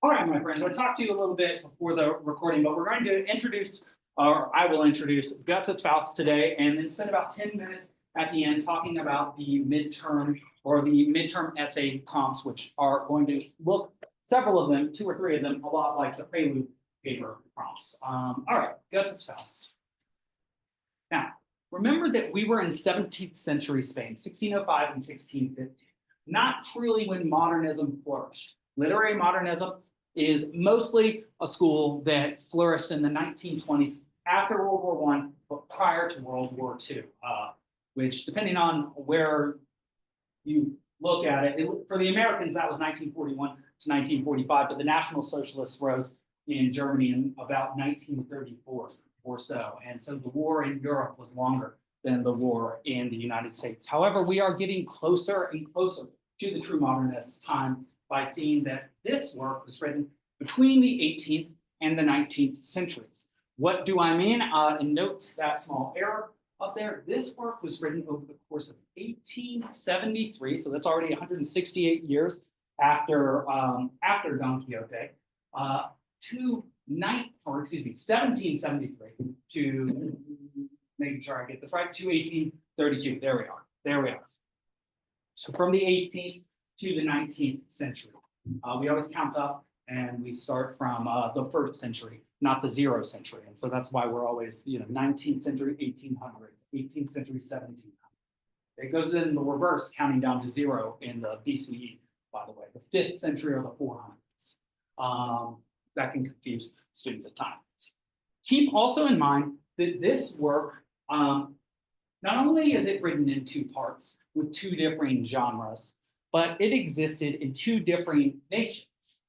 All right, my friends, I talked to you a little bit before the recording, but we're going to introduce, or I will introduce Goethe's Faust today, and then spend about 10 minutes at the end talking about the midterm or the midterm essay prompts, which are going to look, several of them, 2 or 3 of them, a lot like the prelude paper prompts. All right, Goethe's Faust. Now, remember that we were in 17th century Spain, 1605 and 1650, not truly when modernism flourished. Literary modernism is mostly a school that flourished in the 1920s after World War I, but prior to World War II, which, depending on where you look at it, for the Americans, that was 1941 to 1945, but the National Socialists rose in Germany in about 1934 or so. And so the war in Europe was longer than the war in the United States. However, we are getting closer and closer to the true modernist time by seeing that this work was written between the 18th and the 19th centuries. What do I mean? And note that small error up there. This work was written over the course of 1873, so that's already 168 years after Don Quixote, to 1773 to, making sure I get this right, to 1832. There we are. There we are. So from the 18th to the 19th century. We always count up and we start from the 1st century, not the 0th century. And so that's why we're always, 19th century, 1800, 18th century, 1700. It goes in the reverse, counting down to 0 in the BCE, by the way, the 5th century or the 400s. That can confuse students at times. Keep also in mind that this work, not only is it written in 2 parts with 2 different genres, but it existed in 2 different nations.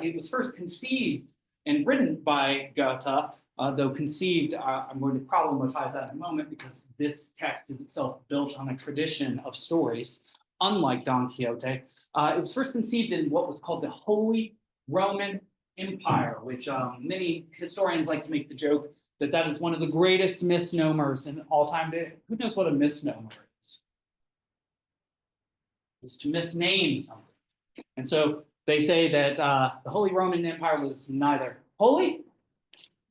It was first conceived and written by Goethe, though conceived, I'm going to problematize that in a moment because this text is itself built on a tradition of stories, unlike Don Quixote. It was first conceived in what was called the Holy Roman Empire, which many historians like to make the joke that that is one of the greatest misnomers in all time. Who knows what a misnomer is? Is to misname something. And so they say that the Holy Roman Empire was neither holy,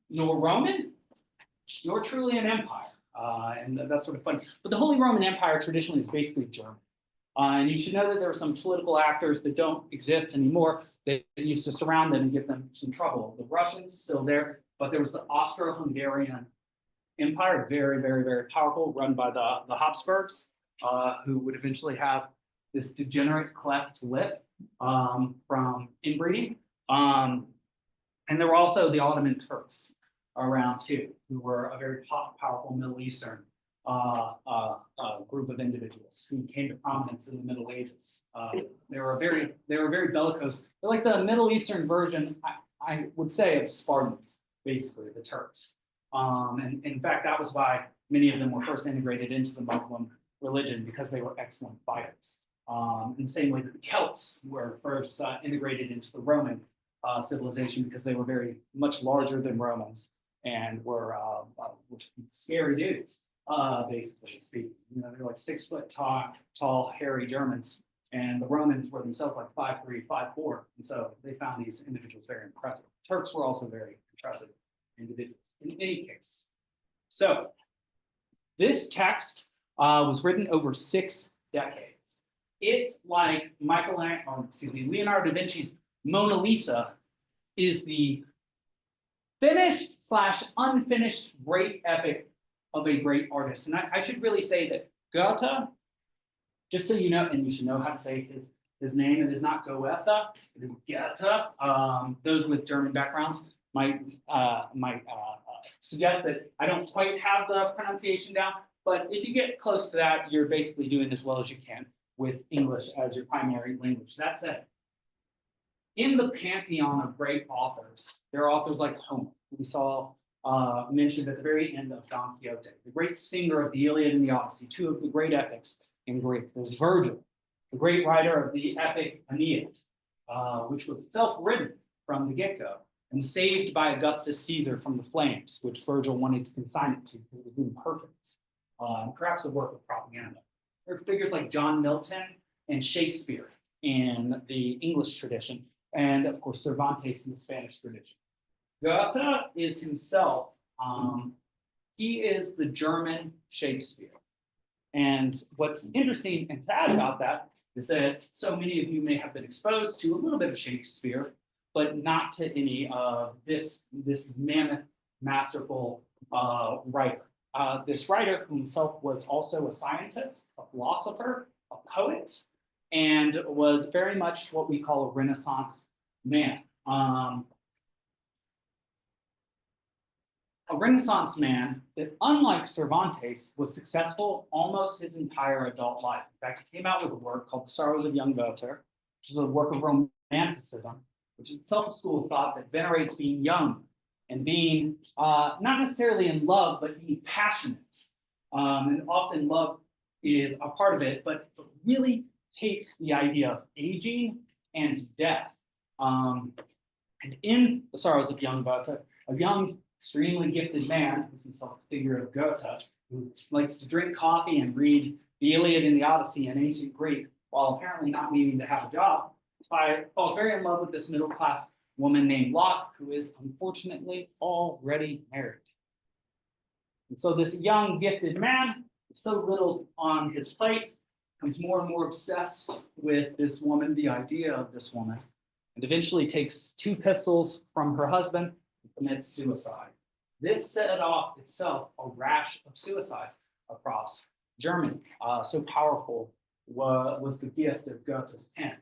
nor Roman, nor truly an empire. And that's sort of funny. But the Holy Roman Empire traditionally is basically German. And you should know that there are some political actors that don't exist anymore that used to surround them and give them some trouble. The Russians, still there, but there was the Austro-Hungarian Empire, very, very, very powerful, run by the Habsburgs, who would eventually have this degenerate cleft lip from inbreeding. And there were also the Ottoman Turks around too, who were a very powerful Middle Eastern group of individuals who came to prominence in the Middle Ages. They were very bellicose. They're like the Middle Eastern version, I would say, of Spartans, basically, the Turks. And in fact, that was why many of them were first integrated into the Muslim religion, because they were excellent fighters. In the same way that the Celts were first integrated into the Roman civilization, because they were very much larger than Romans and were scary dudes, basically speaking. They're like 6 foot tall, hairy Germans, and the Romans were themselves like 5'3", 5'4", and so they found these individuals very impressive. Turks were also very impressive individuals. In any case, so this text was written over 6 decades. It's like Leonardo da Vinci's Mona Lisa is the finished / unfinished great epic of a great artist. And I should really say that Goethe, just so you know, and you should know how to say his name, it is not Goethe, it is Goethe. Those with German backgrounds might suggest that I don't quite have the pronunciation down, but if you get close to that, you're basically doing as well as you can with English as your primary language. That said, in the pantheon of great authors, there are authors like Homer, who we saw mentioned at the very end of Don Quixote, the great singer of the Iliad and the Odyssey, 2 of the great epics in Greek. There's Virgil, the great writer of the epic Aeneid, which was itself written from the get-go and saved by Augustus Caesar from the flames, which Virgil wanted to consign it to because it was imperfect, perhaps a work of propaganda. There are figures like John Milton and Shakespeare in the English tradition, and of course Cervantes in the Spanish tradition. Goethe is himself, he is the German Shakespeare. And what's interesting and sad about that is that so many of you may have been exposed to a little bit of Shakespeare, but not to any of this mammoth, masterful writer. This writer who himself was also a scientist, a philosopher, a poet, and was very much what we call a Renaissance man. A Renaissance man that, unlike Cervantes, was successful almost his entire adult life. In fact, he came out with a work called The Sorrows of Young Goethe, which is a work of Romanticism, which is itself a school of thought that venerates being young and being not necessarily in love, but being passionate. And often love is a part of it, but really hates the idea of aging and death. And in The Sorrows of Young Goethe, a young, extremely gifted man, who's himself a figure of Goethe, who likes to drink coffee and read the Iliad and the Odyssey in ancient Greek, while apparently not needing to have a job, falls very in love with this middle-class woman named Locke, who is unfortunately already married. And so this young, gifted man, with so little on his plate, becomes more and more obsessed with this woman, the idea of this woman, and eventually takes 2 pistols from her husband and commits suicide. This set off itself a rash of suicides across Germany. So powerful was the gift of Goethe's pen.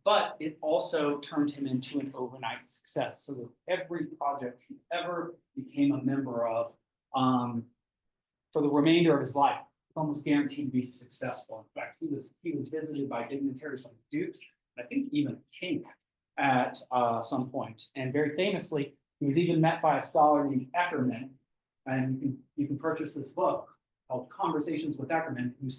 But it also turned him into an overnight success. So that every project he ever became a member of for the remainder of his life was almost guaranteed to be successful. In fact, he was visited by dignitaries like dukes, and I think even a king at some point. And very famously, he was even met by a scholar named Eckermann, and you can purchase this book called Conversations with Eckermann, who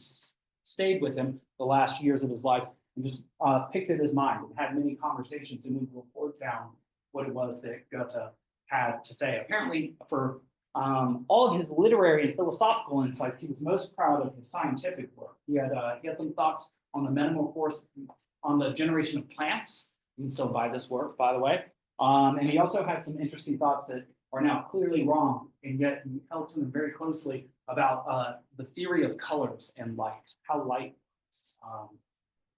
stayed with him the last years of his life and just picked at his mind and had many conversations and would report down what it was that Goethe had to say. Apparently, for all of his literary and philosophical insights, he was most proud of his scientific work. He had some thoughts on the metamorphosis, on the generation of plants. You can still buy this work, by the way. And he also had some interesting thoughts that are now clearly wrong, and yet he held to them very closely about the theory of colors and light, how light is.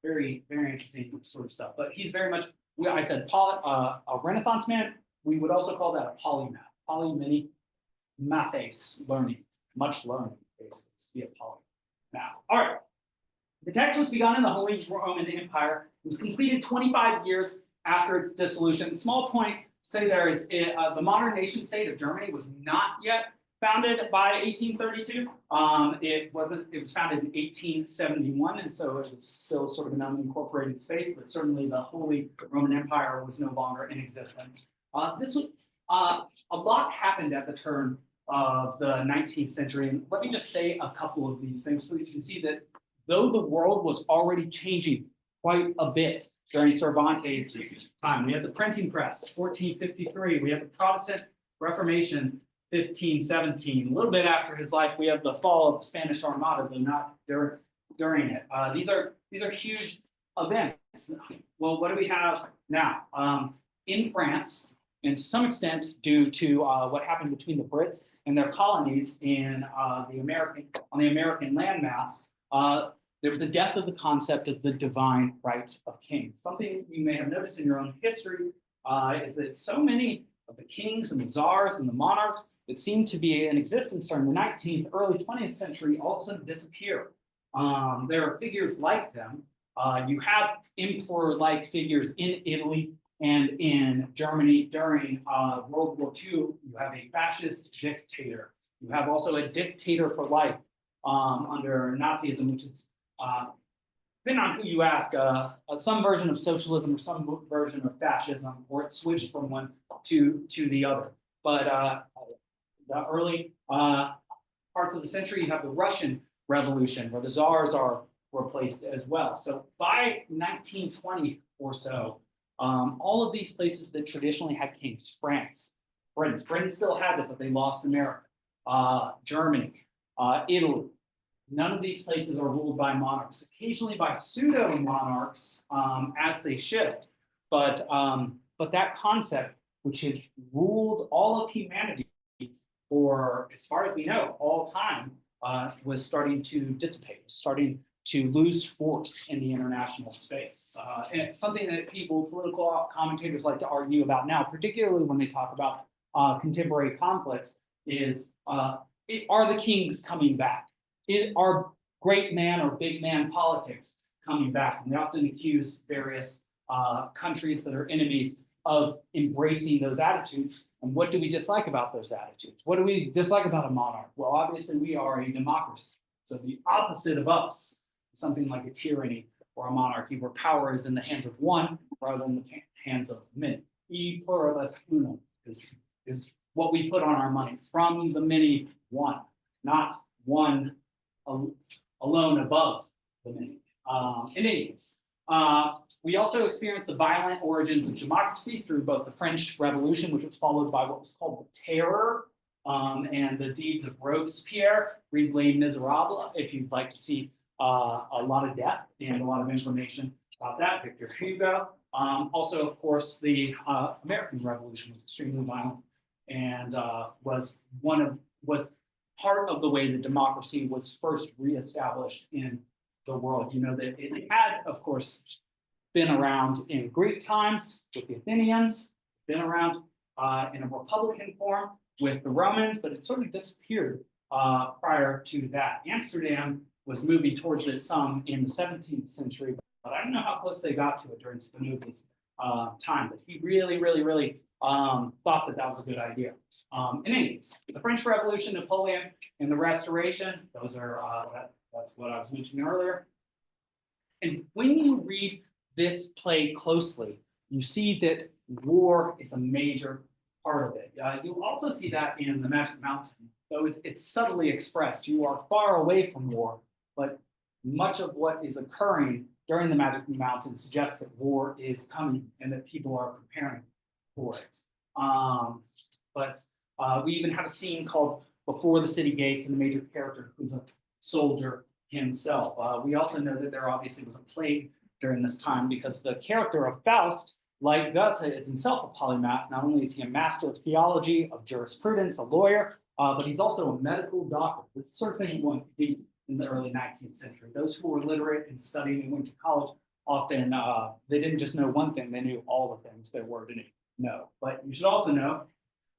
Very, very interesting sort of stuff. But he's very much, I said, a Renaissance man. We would also call that a polymath. Polymathes, learning, much learning, basically, to be a polymath. All right. The text was begun in the Holy Roman Empire. It was completed 25 years after its dissolution. Small point to say there is the modern nation state of Germany was not yet founded by 1832. It was founded in 1871, and so it was still sort of an unincorporated space, but certainly the Holy Roman Empire was no longer in existence. A lot happened at the turn of the 19th century, and let me just say a couple of these things so you can see that though the world was already changing quite a bit during Cervantes' time. We had the printing press, 1453. We had the Protestant Reformation, 1517. A little bit after his life, we have the fall of the Spanish Armada, but not during it. These are huge events. Well, what do we have now? In France, and to some extent due to what happened between the Brits and their colonies in on the American landmass, there was the death of the concept of the divine right of kings. Something you may have noticed in your own history is that so many of the kings and the czars and the monarchs that seemed to be in existence during the 19th, early 20th century all of a sudden disappear. There are figures like them. You have emperor-like figures in Italy and in Germany during World War II. You have a fascist dictator. You have also a dictator for life under Nazism, which is, depending on who you ask, some version of socialism or some version of fascism, or it switched from one to the other. But the early parts of the century, you have the Russian Revolution, where the czars are replaced as well. So by 1920 or so, all of these places that traditionally had kings, Britain still has it, but they lost America, Germany, Italy. None of these places are ruled by monarchs, occasionally by pseudo-monarchs as they shift. But that concept, which has ruled all of humanity for, as far as we know, all time, was starting to dissipate, starting to lose force in the international space. And it's something that political commentators like to argue about now, particularly when they talk about contemporary conflicts, is are the kings coming back? Are great man or big man politics coming back? And they often accuse various countries that are enemies of embracing those attitudes. And what do we dislike about those attitudes? What do we dislike about a monarch? Well, obviously we are a democracy. So the opposite of us, something like a tyranny or a monarchy where power is in the hands of one rather than the hands of many. E pluribus unum is what we put on our money. From the many, one, not one alone above the many. In any case, we also experienced the violent origins of democracy through both the French Revolution, which was followed by what was called the Terror, and the deeds of Robespierre. Read Les Miserables if you'd like to see a lot of death and a lot of information about that. Victor Hugo. Also, of course, the American Revolution was extremely violent and was part of the way that democracy was first reestablished in the world. You know that it had, of course, been around in Greek times with the Athenians, been around in a republican form with the Romans, but it sort of disappeared prior to that. Amsterdam was moving towards it some in the 17th century, but I don't know how close they got to it during Spinoza's time, but he really thought that was a good idea. In any case, the French Revolution, Napoleon, and the Restoration, those are, that's what I was mentioning earlier. And when you read this play closely, you see that war is a major part of it. You'll also see that in The Magic Mountain, though it's subtly expressed. You are far away from war, but much of what is occurring during The Magic Mountain suggests that war is coming and that people are preparing for it. But we even have a scene called Before the City Gates, and the major character who's a soldier himself. We also know that there obviously was a plague during this time because the character of Faust, like Goethe, is himself a polymath. Not only is he a master of theology, of jurisprudence, a lawyer, but he's also a medical doctor. This is sort of thing one could be in the early 19th century. Those who were literate and studied and went to college often, they didn't just know one thing, they knew all the things there were to know. But you should also know,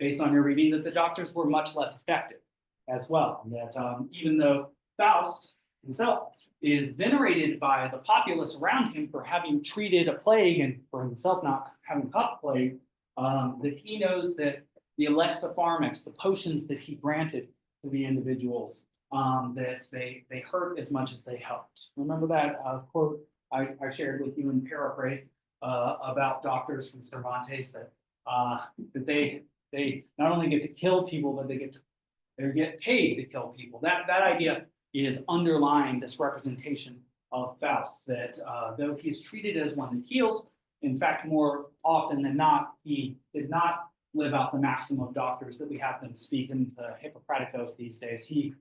based on your reading, that the doctors were much less effective as well. And that even though Faust himself is venerated by the populace around him for having treated a plague and for himself not having caught the plague, that he knows that the alexipharmacs, the potions that he granted to the individuals, that they hurt as much as they helped. Remember that quote I shared with you in paraphrase about doctors from Cervantes, that they not only get to kill people, but they get paid to kill people. That idea is underlying this representation of Faust, that though he is treated as one that heals, in fact, more often than not, he did not live out the maxim of doctors that we have them speak in the Hippocratic Oath these days. He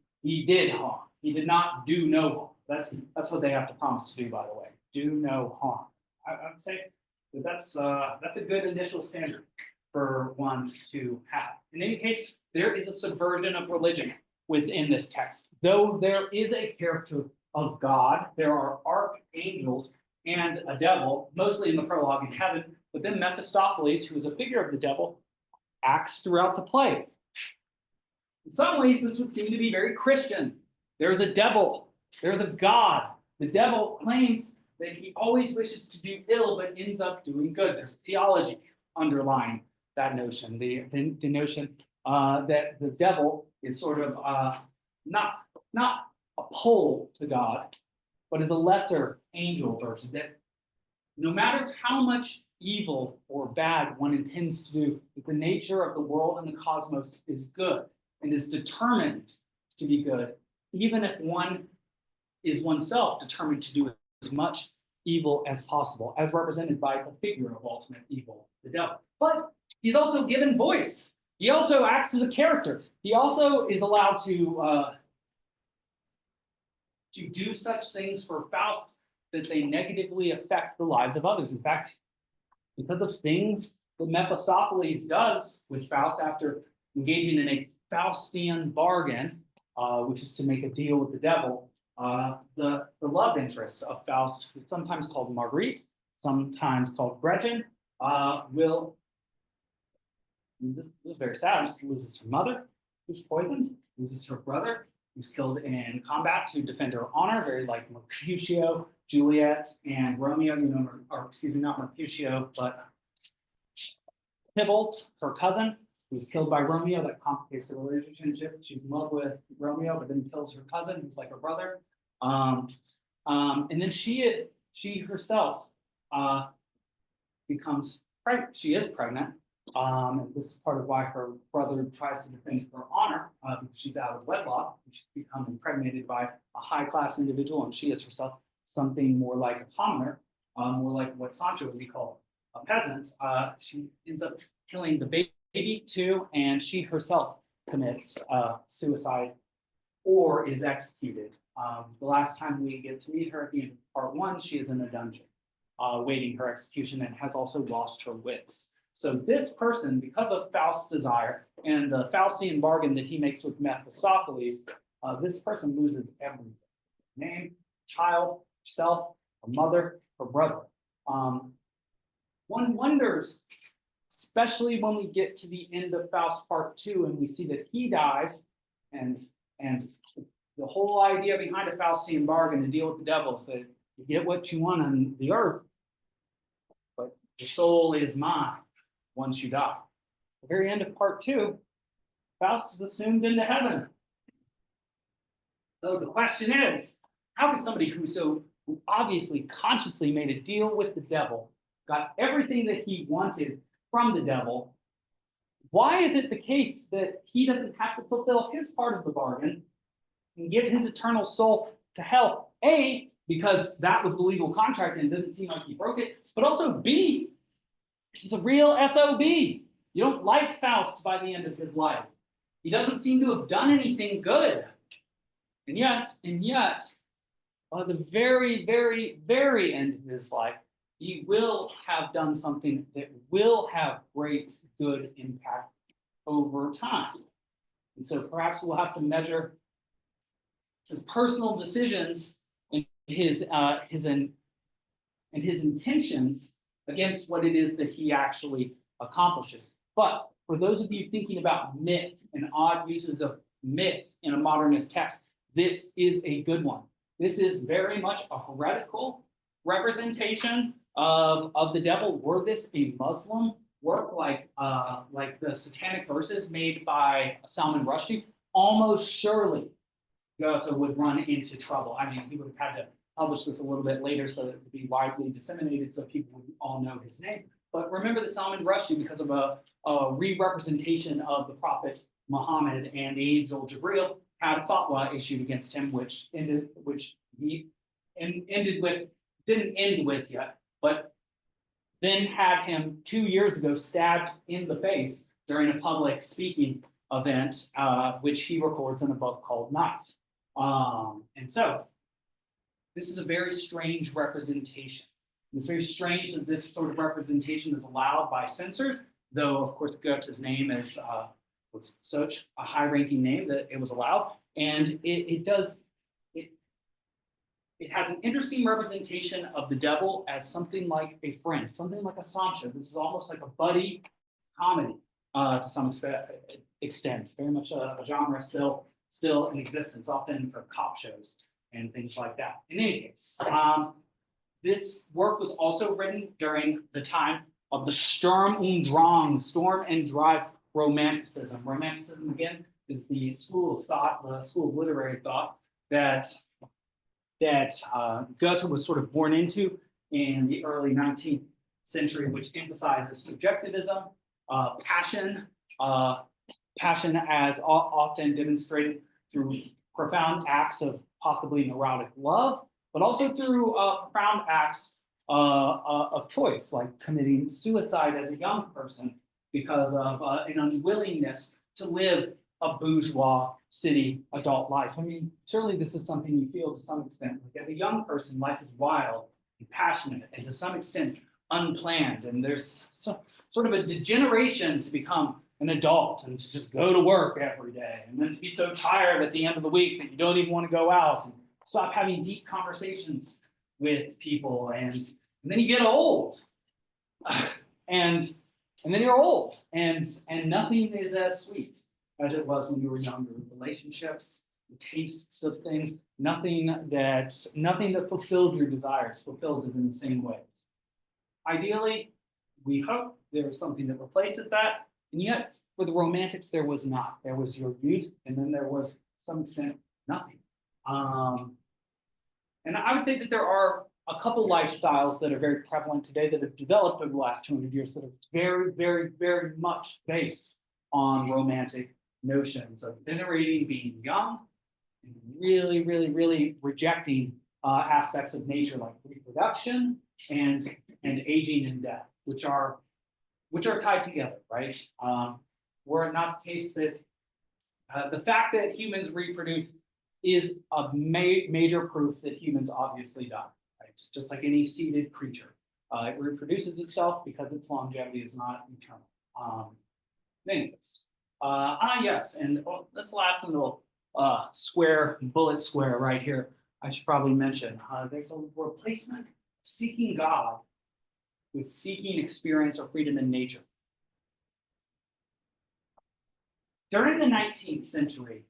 did harm. He did not do no harm. That's what they have to promise to do, by the way. Do no harm. I would say that that's a good initial standard for one to have. In any case, there is a subversion of religion within this text. Though there is a character of God, there are archangels and a devil, mostly in the prologue in heaven, but then Mephistopheles, who is a figure of the devil, acts throughout the play. In some ways, this would seem to be very Christian. There's a devil, there's a God. The devil claims that he always wishes to do ill, but ends up doing good. There's theology underlying that notion, the notion that the devil is sort of not a pole to God, but is a lesser angel version, that no matter how much evil or bad one intends to do, that the nature of the world and the cosmos is good and is determined to be good, even if one is oneself determined to do as much evil as possible, as represented by the figure of ultimate evil, the devil. But he's also given voice. He also acts as a character. He also is allowed to do such things for Faust that they negatively affect the lives of others. In fact, because of things that Mephistopheles does with Faust after engaging in a Faustian bargain, which is to make a deal with the devil. The love interest of Faust, sometimes called Marguerite, sometimes called Gretchen, this is very sad, loses her mother, who's poisoned, loses her brother, who's killed in combat to defend her honor, very like Mercutio, Juliet, and Romeo, or excuse me, not Mercutio, but Tybalt, her cousin, who's killed by Romeo. That complicates the relationship. She's in love with Romeo, but then kills her cousin, who's like her brother. And then she herself becomes pregnant. She is pregnant. This is part of why her brother tries to defend her honor, because she's out of wedlock. She's become impregnated by a high-class individual, and she is herself something more like a commoner, more like what Sancho would be called a peasant. She ends up killing the baby too, and she herself commits suicide or is executed. The last time we get to meet her at the end of part 1, she is in a dungeon waiting her execution and has also lost her wits. So this person, because of Faust's desire and the Faustian bargain that he makes with Mephistopheles, this person loses everything: name, child, herself, her mother, her brother. One wonders, especially when we get to the end of Faust part 2 and we see that he dies, and the whole idea behind a Faustian bargain to deal with the devil is that you get what you want on the earth, but your soul is mine once you die. At the very end of part 2, Faust is assumed into heaven. So the question is, how could somebody who obviously consciously made a deal with the devil, got everything that he wanted from the devil, why is it the case that he doesn't have to fulfill his part of the bargain and give his eternal soul to hell? A, because that was the legal contract and it didn't seem like he broke it, but also B, he's a real SOB. You don't like Faust by the end of his life. He doesn't seem to have done anything good. And yet, by the very, very, very end of his life, he will have done something that will have great good impact over time. And so perhaps we'll have to measure his personal decisions and his intentions against what it is that he actually accomplishes. But for those of you thinking about myth and odd uses of myth in a modernist text, this is a good one. This is very much a heretical representation of the devil. Were this a Muslim work like the Satanic Verses made by Salman Rushdie, almost surely Goethe would run into trouble. I mean, he would have had to publish this a little bit later so that it would be widely disseminated so people would all know his name. But remember that Salman Rushdie, because of a re-representation of the Prophet Muhammad and the angel Jibril, had a fatwa issued against him, didn't end with yet, but then had him 2 years ago stabbed in the face during a public speaking event, which he records in a book called Knife. And so this is a very strange representation. It's very strange that this sort of representation is allowed by censors, though of course Goethe's name is was such a high-ranking name that it was allowed, and it has an interesting representation of the devil as something like a friend, something like a Sancho. This is almost like a buddy comedy to some extent. Very much a genre still in existence, often for cop shows and things like that. In any case, this work was also written during the time of the Sturm und Drang, storm and drive Romanticism. Romanticism, again, is the school of thought, the school of literary thought that Goethe was sort of born into in the early 19th century, which emphasizes subjectivism, passion as often demonstrated through profound acts of possibly neurotic love, but also through profound acts of choice, like committing suicide as a young person because of an unwillingness to live a bourgeois city adult life. I mean, surely this is something you feel to some extent. Like as a young person, life is wild and passionate, and to some extent, unplanned, and there's sort of a degeneration to become an adult and to just go to work every day, and then to be so tired at the end of the week that you don't even want to go out and stop having deep conversations with people, and then you get old, and then you're old, and nothing is as sweet as it was when you were younger. Relationships, the tastes of things, nothing that fulfilled your desires fulfills it in the same ways. Ideally, we hope there's something that replaces that, and yet for the Romantics there was not. There was your youth, and then there was, to some extent, nothing. And I would say that there are a couple lifestyles that are very prevalent today that have developed over the last 200 years that are very, very, very much based on Romantic notions of venerating being young, and really, really, really rejecting aspects of nature like reproduction and aging and death, which are tied together, right? Were it not the case that the fact that humans reproduce is a major proof that humans obviously die, right? Just like any seeded creature, it reproduces itself because its longevity is not eternal. In any case, yes, and this last little bullet square right here, I should probably mention, there's a replacement of seeking God with seeking experience or freedom in nature. During the 19th century,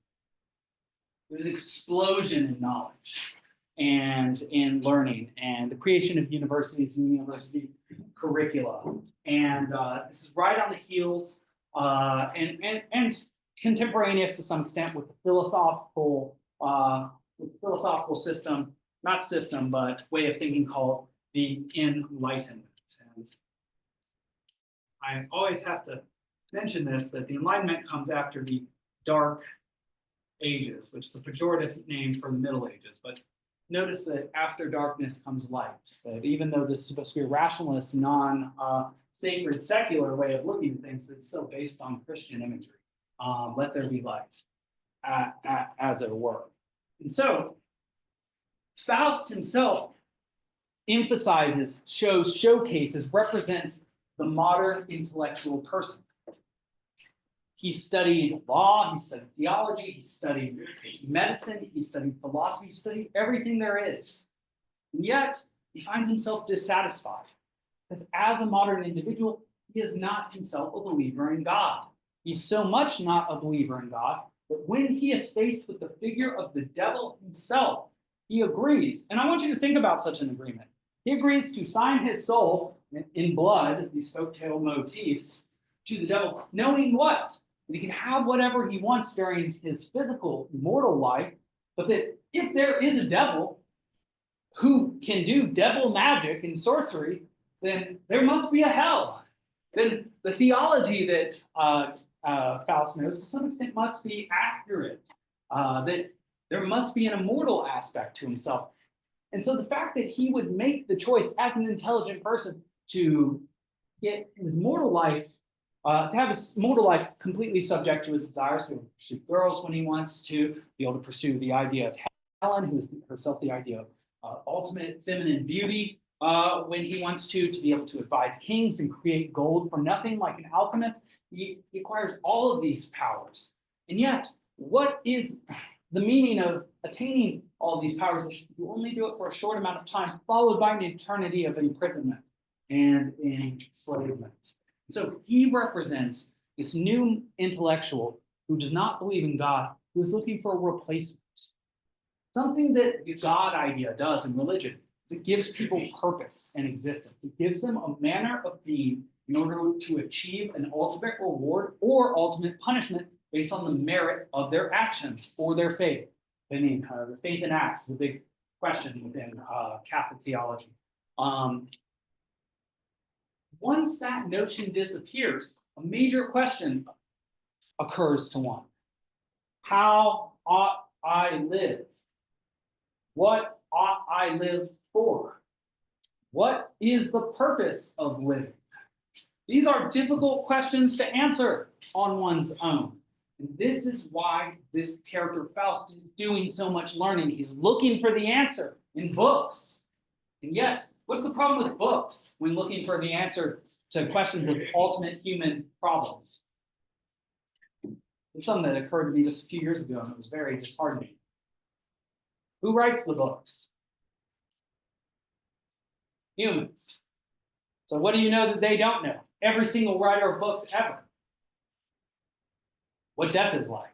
there was an explosion in knowledge and in learning and the creation of universities and university curricula. And this is right on the heels and contemporaneous to some extent with the philosophical system, not system, but way of thinking called the Enlightenment. And I always have to mention this, that the Enlightenment comes after the Dark Ages, which is a pejorative name for the Middle Ages. But notice that after darkness comes light, that even though this is supposed to be a rationalist, non-sacred, secular way of looking at things, it's still based on Christian imagery. Let there be light, as it were. And so, Faust himself emphasizes, showcases, represents the modern intellectual person. He studied law, he studied theology, he studied medicine, he studied philosophy, he studied everything there is. And yet, he finds himself dissatisfied. Because as a modern individual, he is not himself a believer in God. He's so much not a believer in God that when he is faced with the figure of the devil himself, he agrees. And I want you to think about such an agreement. He agrees to sign his soul in blood, these folktale motifs, to the devil, knowing what? That he can have whatever he wants during his physical, mortal life, but that if there is a devil who can do devil magic and sorcery, then there must be a hell. Then the theology that Faust knows to some extent must be accurate, that there must be an immortal aspect to himself. And so the fact that he would make the choice as an intelligent person to get his mortal life, to have his mortal life completely subject to his desires, to be able to pursue girls when he wants to, be able to pursue the idea of Helen, who is herself the idea of ultimate feminine beauty when he wants to be able to advise kings and create gold from nothing like an alchemist. He acquires all of these powers. And yet, what is the meaning of attaining all of these powers if you only do it for a short amount of time, followed by an eternity of imprisonment and enslavement? So he represents this new intellectual who does not believe in God, who is looking for a replacement. Something that the God idea does in religion is it gives people purpose and existence. It gives them a manner of being in order to achieve an ultimate reward or ultimate punishment based on the merit of their actions or their faith. I mean, the faith in acts is a big question within Catholic theology. Once that notion disappears, a major question occurs to one. How ought I live? What ought I live for? What is the purpose of living? These are difficult questions to answer on one's own. And this is why this character Faust is doing so much learning. He's looking for the answer in books. And yet, What's the problem with books when looking for the answer to questions of ultimate human problems? It's something that occurred to me just a few years ago, and it was very disheartening. Who writes the books? Humans. So what do you know that they don't know? Every single writer of books ever. What death is like.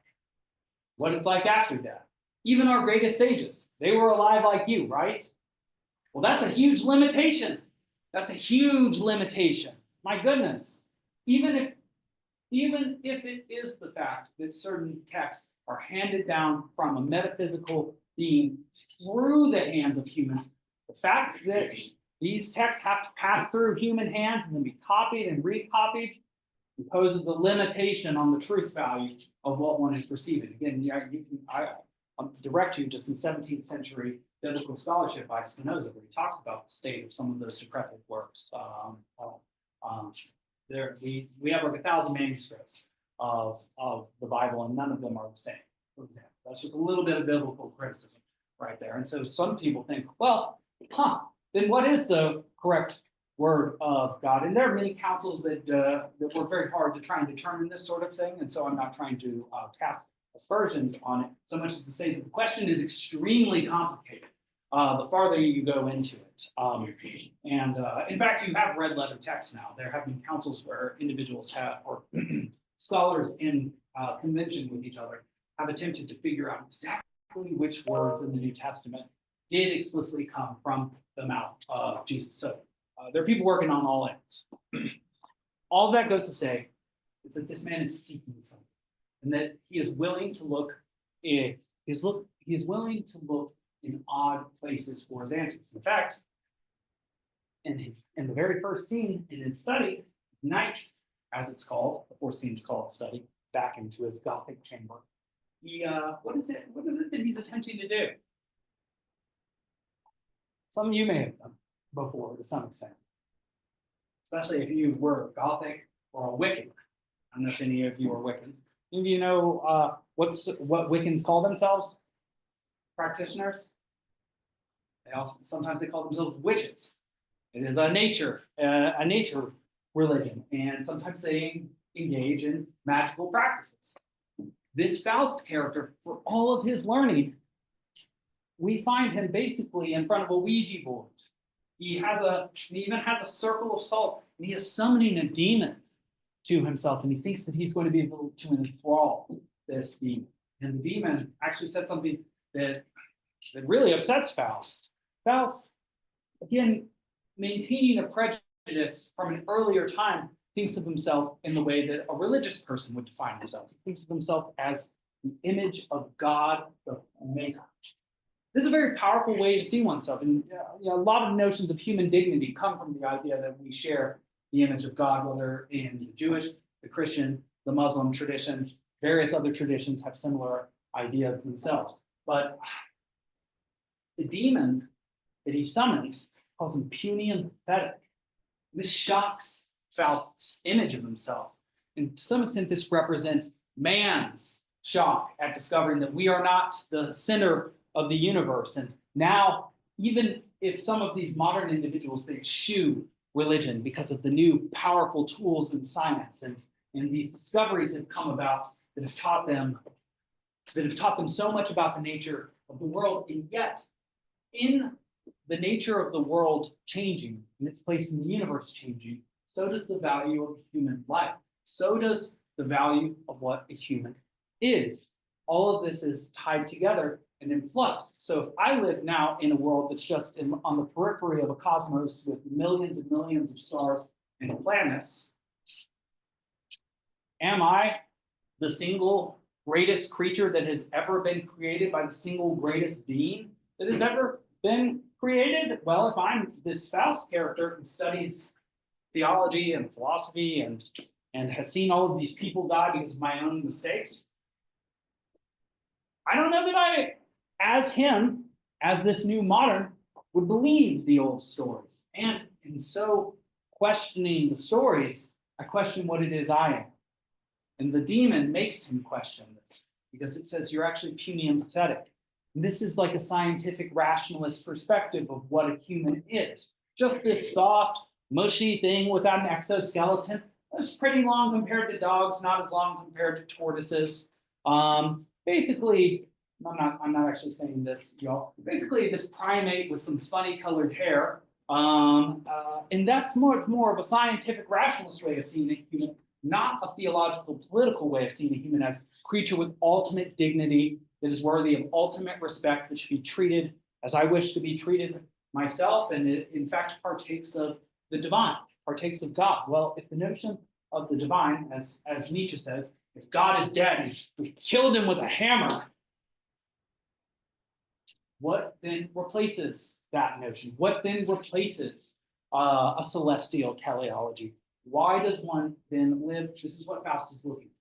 What it's like after death. Even our greatest sages, they were alive like you, right? Well, that's a huge limitation. That's a huge limitation. My goodness. Even if it is the fact that certain texts are handed down from a metaphysical being through the hands of humans, the fact that these texts have to pass through human hands and then be copied and recopied imposes a limitation on the truth value of what one is receiving. Again, I'll direct you to some 17th century biblical scholarship by Spinoza, where he talks about the state of some of those decrepit works. We have like 1,000 manuscripts of the Bible, and none of them are the same. For example, that's just a little bit of biblical criticism right there. And so some people think, well, then what is the correct word of God? And there are many councils that work very hard to try and determine this sort of thing. And so I'm not trying to cast aspersions on it so much as to say that the question is extremely complicated the farther you go into it. In fact, you have red letter texts now. There have been councils where individuals have, or scholars in convention with each other, have attempted to figure out exactly which words in the New Testament did explicitly come from the mouth of Jesus. So there are people working on all ends. All that goes to say is that this man is seeking something, and that he is willing to look in odd places for his answers. In fact, in the very first scene in his study, night, as it's called, the fourth scene is called study, back into his Gothic chamber. He what is it that he's attempting to do? Some of you may have done before to some extent, especially if you were Gothic or a Wiccan. I don't know if any of you are Wiccans. Any of you know what Wiccans call themselves? Practitioners? Sometimes they call themselves witches. It is a nature religion, and sometimes they engage in magical practices. This Faust character, for all of his learning, we find him basically in front of a Ouija board. He even has a circle of salt, and he is summoning a demon to himself, and he thinks that he's going to be able to enthrall this demon. And the demon actually said something that really upsets Faust. Faust, again, maintaining a prejudice from an earlier time, thinks of himself in the way that a religious person would define himself. He thinks of himself as the image of God, the maker. This is a very powerful way to see oneself. And a lot of notions of human dignity come from the idea that we share the image of God, whether in the Jewish, the Christian, the Muslim tradition. Various other traditions have similar ideas themselves. But the demon that he summons calls him puny and pathetic. This shocks Faust's image of himself. And to some extent, this represents man's shock at discovering that we are not the center of the universe. And now, even if some of these modern individuals, they eschew religion because of the new powerful tools in science, and these discoveries have come about that have taught them so much about the nature of the world, and yet in the nature of the world changing and its place in the universe changing, so does the value of human life. So does the value of what a human is. All of this is tied together and in flux. So if I live now in a world that's just on the periphery of a cosmos with millions and millions of stars and planets, am I the single greatest creature that has ever been created by the single greatest being that has ever been created? Well, if I'm this Faust character who studies theology and philosophy and has seen all of these people die because of my own mistakes, I don't know that I, as him, as this new modern, would believe the old stories. And in so questioning the stories, I question what it is I am. And the demon makes him question this because it says you're actually puny and pathetic. And this is like a scientific rationalist perspective of what a human is. just this soft, mushy thing without an exoskeleton. It's pretty long compared to dogs, not as long compared to tortoises. Basically, I'm not actually saying this, y'all. Basically, this primate with some funny colored hair. And that's more of a scientific rationalist way of seeing a human, not a theological, political way of seeing a human as a creature with ultimate dignity that is worthy of ultimate respect, that should be treated as I wish to be treated myself, and it, in fact, partakes of the divine, partakes of God. Well, if the notion of the divine, as Nietzsche says, if God is dead and we killed him with a hammer, what then replaces that notion? What then replaces a celestial teleology? Why does one then live? This is what Faust is looking for.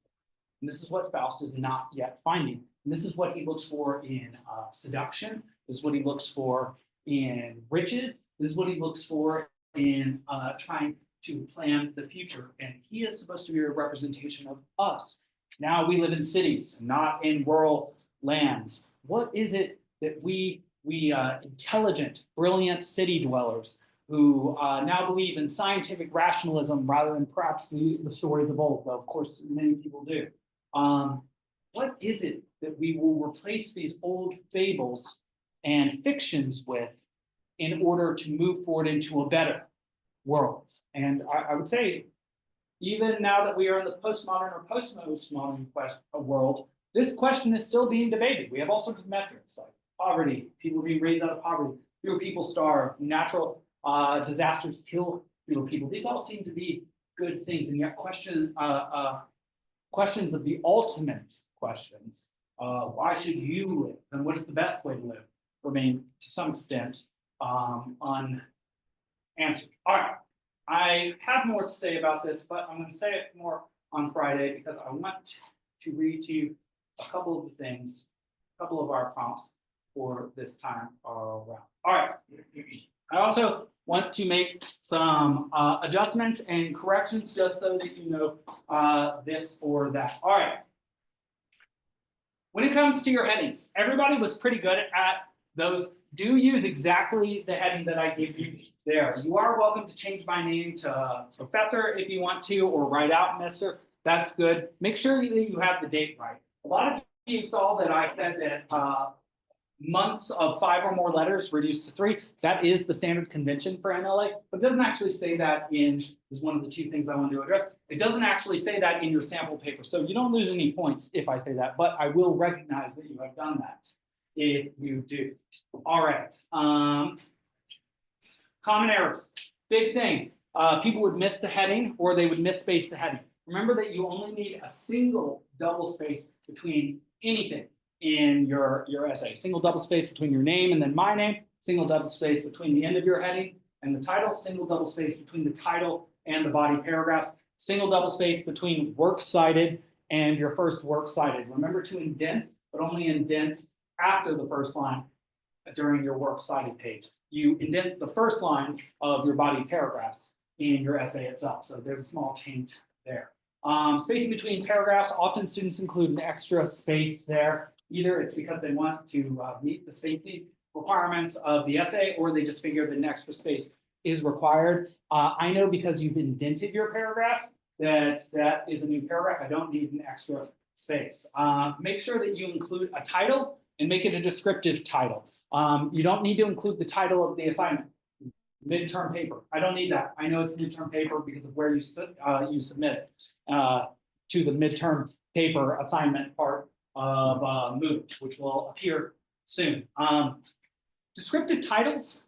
And this is what Faust is not yet finding. And this is what he looks for in seduction. This is what he looks for in riches. This is what he looks for in trying to plan the future. And he is supposed to be a representation of us. Now we live in cities, not in rural lands. What is it that we intelligent, brilliant city dwellers who now believe in scientific rationalism rather than perhaps the stories of old, though of course many people do. What is it that we will replace these old fables and fictions with in order to move forward into a better world? And I would say, even now that we are in the postmodern or post-postmodern world, this question is still being debated. We have all sorts of metrics like poverty, people being raised out of poverty, fewer people starve, natural disasters kill fewer people. These all seem to be good things, and yet questions of the ultimate questions, why should you live, and what is the best way to live, remain to some extent unanswered. All right, I have more to say about this, but I'm going to say it more on Friday because I want to read to you a couple of the things, a couple of our prompts for this time around. All right. I also want to make some adjustments and corrections just so that you know this or that. All right. When it comes to your headings, everybody was pretty good at those. Do use exactly the heading that I gave you there. You are welcome to change my name to Professor if you want to, or write out Mister. That's good. Make sure that you have the date right. A lot of you saw that I said that months of 5 or more letters reduced to 3. That is the standard convention for MLA, but it doesn't actually say that in, is one of the 2 things I want to address. It doesn't actually say that in your sample paper. So you don't lose any points if I say that, but I will recognize that you have done that if you do. All right. Common errors, big thing. People would miss the heading or they would misspace the heading. Remember that you only need a single double space between anything in your essay. Single double space between your name and then my name, single double space between the end of your heading and the title, single double space between the title and the body paragraphs, single double space between works cited and your first work cited. Remember to indent, but only indent after the first line during your works cited page. You indent the first line of your body paragraphs in your essay itself. So there's a small change there. Spacing between paragraphs, often students include an extra space there. Either it's because they want to meet the spacing requirements of the essay, or they just figure that an extra space is required. I know because you've indented your paragraphs that is a new paragraph. I don't need an extra space. Make sure that you include a title and make it a descriptive title. You don't need to include the title of the assignment. Midterm paper. I don't need that. I know it's midterm paper because of where you submit it to the midterm paper assignment part of MOOC, which will appear soon. Descriptive titles.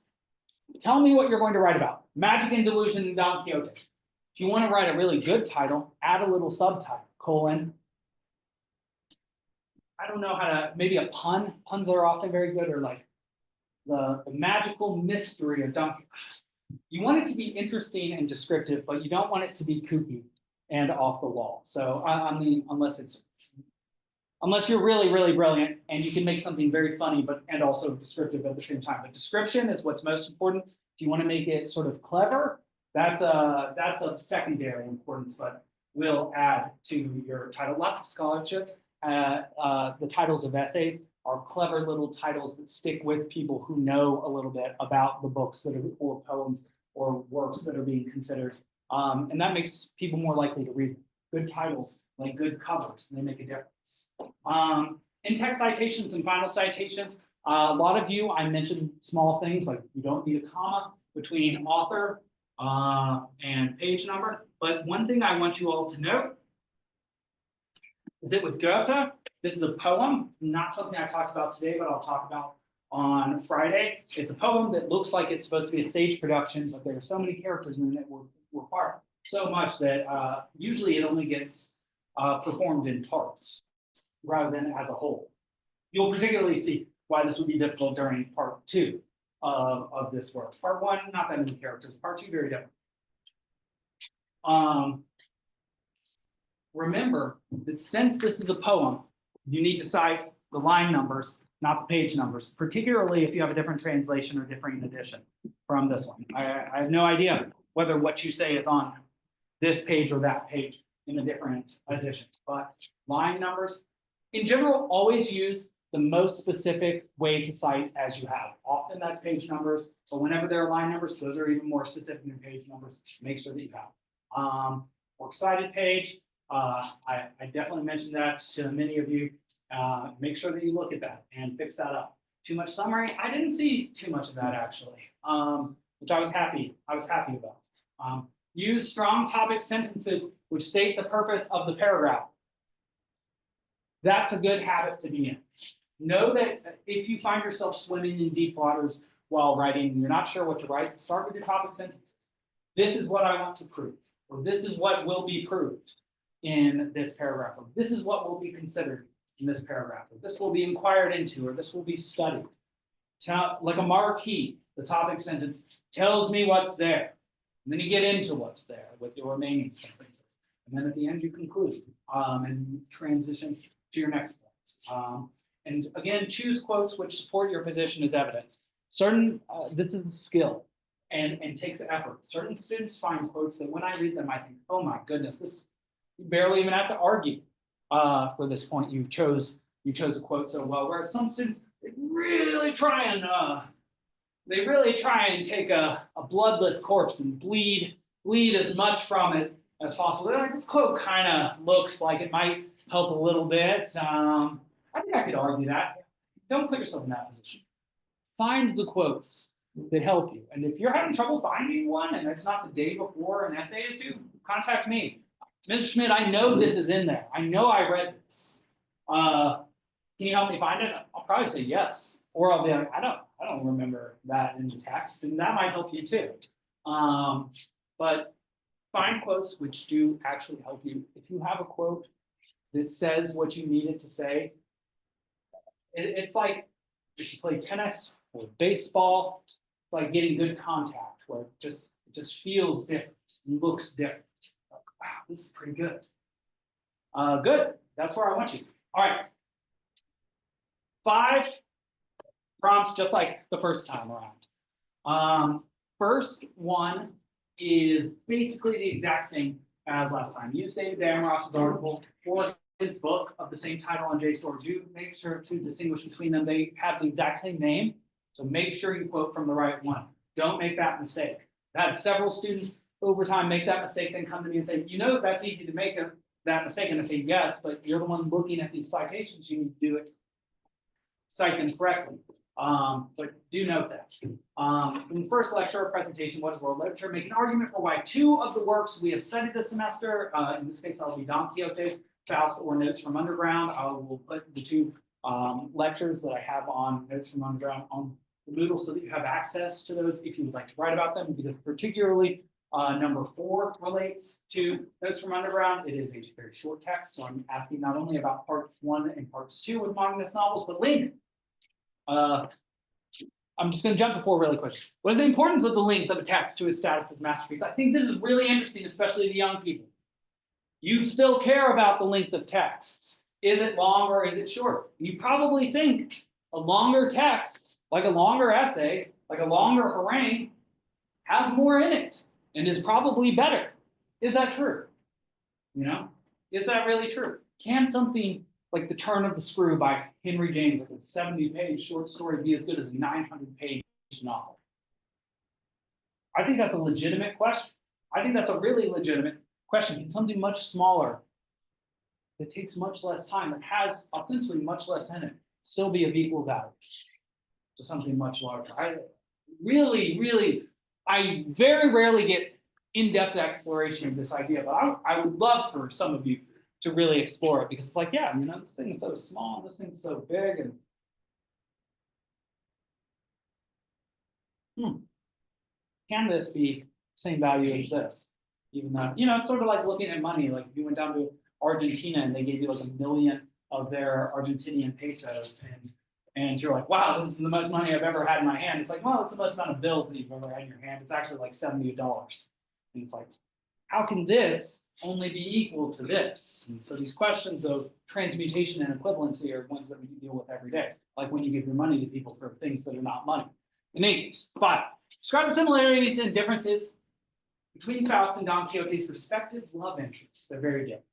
Tell me what you're going to write about. Magic and Delusion and Don Quixote. If you want to write a really good title, add a little subtitle, colon. I don't know how to, maybe a pun. Puns are often very good, or like the magical mystery of Don Quixote. You want it to be interesting and descriptive, but you don't want it to be kooky and off the wall. So I mean, unless you're really, really brilliant and you can make something very funny, and also descriptive at the same time. But description is what's most important. If you want to make it sort of clever, that's of secondary importance, but will add to your title. Lots of scholarship. The titles of essays are clever little titles that stick with people who know a little bit about the books that are, or poems or works that are being considered. And that makes people more likely to read them. Good titles, like good covers, and they make a difference. In text citations and final citations, a lot of you, I mentioned small things like you don't need a comma between author and page number. But one thing I want you all to note is that with Goethe, this is a poem, not something I talked about today, but I'll talk about on Friday. It's a poem that looks like it's supposed to be a stage production, but there are so many characters in it will require so much that usually it only gets performed in parts rather than as a whole. You'll particularly see why this would be difficult during part 2 of this work. Part 1, not that many characters. Part 2, very different. Remember that since this is a poem, you need to cite the line numbers, not the page numbers, particularly if you have a different translation or different edition from this one. I have no idea whether what you say is on this page or that page in a different edition, but line numbers, in general, always use the most specific way to cite as you have. Often that's page numbers, but whenever there are line numbers, those are even more specific than page numbers. Make sure that you have. Works cited page, I definitely mentioned that to many of you. Make sure that you look at that and fix that up. Too much summary, I didn't see too much of that actually, which I was happy about. Use strong topic sentences which state the purpose of the paragraph. That's a good habit to be in. Know that if you find yourself swimming in deep waters while writing, you're not sure what to write, start with your topic sentences. This is what I want to prove, or this is what will be proved in this paragraph, or this is what will be considered in this paragraph, or this will be inquired into, or this will be studied. Like a marquee, the topic sentence tells me what's there. And then you get into what's there with your remaining sentences. And then at the end you conclude and transition to your next point. And again, choose quotes which support your position as evidence. This is a skill and takes effort. Certain students find quotes that when I read them, I think, oh my goodness, this you barely even have to argue for this point. You chose a quote so well. Whereas some students, they really try and take a bloodless corpse and bleed as much from it as possible. They're like, this quote kind of looks like it might help a little bit. I think I could argue that. Don't put yourself in that position. Find the quotes that help you. And if you're having trouble finding one and it's not the day before an essay is due, contact me. Mr. Schmidt, I know this is in there. I know I read this. Can you help me find it? I'll probably say yes. Or I'll be like, I don't remember that in the text, and that might help you too. But find quotes which do actually help you. If you have a quote that says what you need it to say, it's like if you play tennis or baseball, it's like getting good contact where it just feels different, looks different. Like, wow, this is pretty good. Good. That's where I want you. All right. 5 prompts, just like the first time around. First one is basically the exact same as last time. Use David Damrosch's article or his book of the same title on JSTOR. Do make sure to distinguish between them. They have the exact same name, so make sure you quote from the right one. Don't make that mistake. I've had several students over time make that mistake, then come to me and say, you know, that's easy to make that mistake. And I say, yes, but you're the one looking at these citations. You need to do it, cite them correctly. But do note that. In the first lecture or presentation, what is world literature? Make an argument for why 2 of the works we have studied this semester, in this case, that'll be Don Quixote, Faust, or Notes from Underground. I will put the 2 lectures that I have on Notes from Underground on the Moodle so that you have access to those if you would like to write about them, because particularly number 4 relates to Notes from Underground. It is a very short text, so I'm asking not only about parts 1 and parts 2 with modernist novels, but length. I'm just going to jump to 4 really quick. What is the importance of the length of a text to its status as masterpiece? I think this is really interesting, especially to young people. You still care about the length of texts. Is it long or is it short? You probably think a longer text, like a longer essay, like a longer harangue, has more in it and is probably better. Is that true? You know, is that really true? Can something like The Turn of the Screw by Henry James, like a 70-page short story, be as good as a 900-page novel? I think that's a legitimate question. I think that's a really legitimate question. Can something much smaller, that takes much less time, that has ostensibly much less in it, still be of equal value to something much larger? I very rarely get in-depth exploration of this idea, but I would love for some of you to really explore it, because it's like, yeah, you know, this thing is so small, this thing's so big, and can this be the same value as this? Even though, you know, it's sort of like looking at money. Like if you went down to Argentina and they gave you like 1 million of their Argentinian pesos, and you're like, wow, this is the most money I've ever had in my hand. It's like, well, it's the most amount of bills that you've ever had in your hand. It's actually like $70. And it's like, how can this only be equal to this? And so these questions of transmutation and equivalency are ones that we deal with every day, like when you give your money to people for things that are not money. In any case, 5. Describe the similarities and differences between Faust and Don Quixote's respective love interests. They're very different,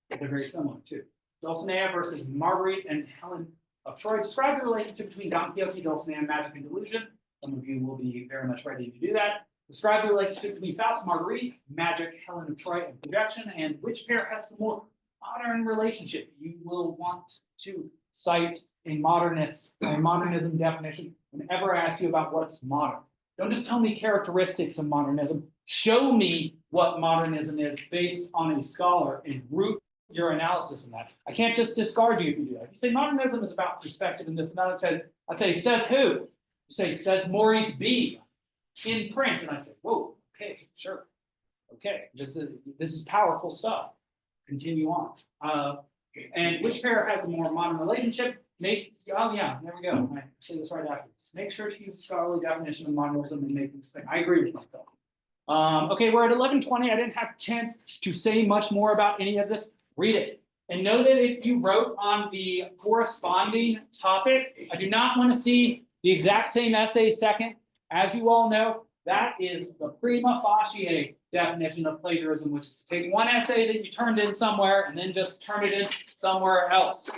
but they're very similar too. Dulcinea versus Marguerite and Helen of Troy. Describe the relationship between Don Quixote, Dulcinea, magic and delusion. Some of you will be very much ready to do that. Describe the relationship between Faust, Marguerite, magic, Helen of Troy, and projection, and which pair has the more modern relationship. You will want to cite a modernism definition whenever I ask you about what's modern. Don't just tell me characteristics of modernism. Show me what modernism is based on a scholar and root your analysis in that. I can't just discard you if you do that. If you say modernism is about perspective and this and that, I'd say, says who? You say, says Maurice B. in print. And I say, whoa, okay, sure. Okay, this is powerful stuff. Continue on. And which pair has a more modern relationship? Oh yeah, there we go. I say this right afterwards. Make sure to use the scholarly definition of modernism and make this thing. I agree with myself. Okay, we're at 11:20. I didn't have a chance to say much more about any of this. Read it. And know that if you wrote on the corresponding topic, I do not want to see the exact same essay second. As you all know, that is the prima facie definition of plagiarism, which is to take one essay that you turned in somewhere and then just turn it in somewhere else.